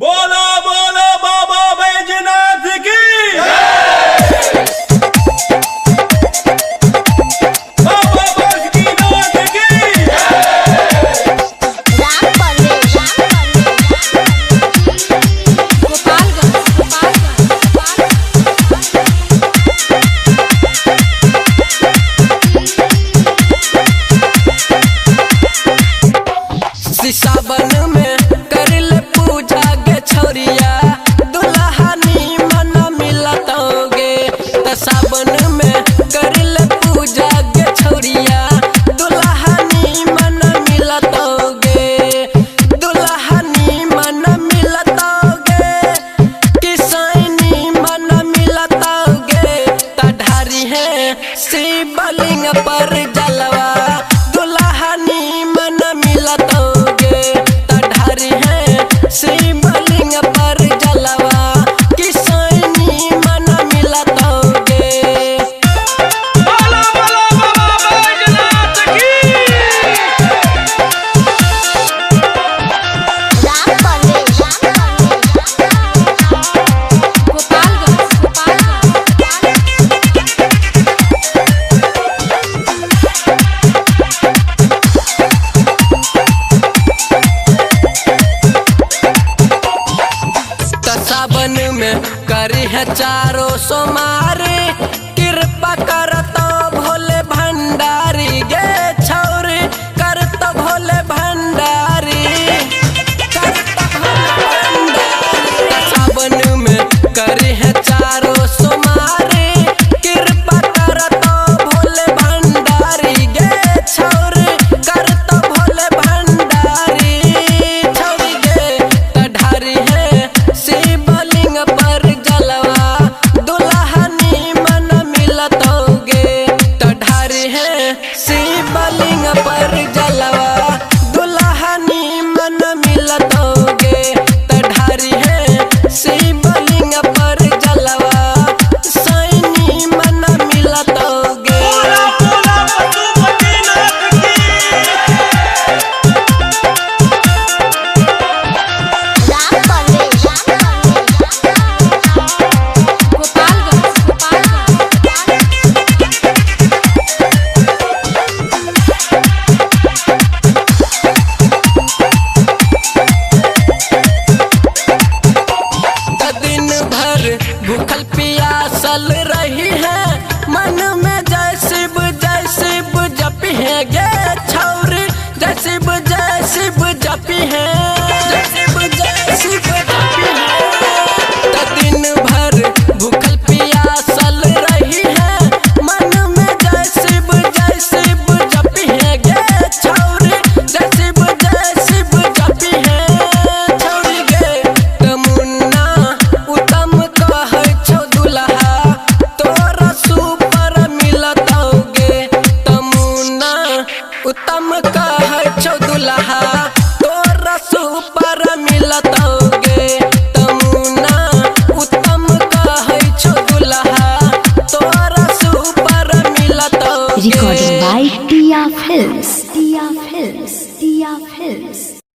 बोलो बोलो बाबा बैजनाथ की बाबा बासुकीनाथ की सावन में कर ले पूजा गे छोरिया दुल्हनी मन मिलतोगे त सावन में कर ले पूजा गे छोरिया दुल्हनी मन मिलतोगे दुल्हनी मन मिलतोगे किसैनी मन मिलतोगे त ढारी है शिवलिंग पर जलवा दुल्हनी मन मिलतोगे शिवलिंग पर जलवा किसैनी मन मिलतोगे। बोलो बोलो बाबा बैजनाथ की सावन में करी है चारों सोमारे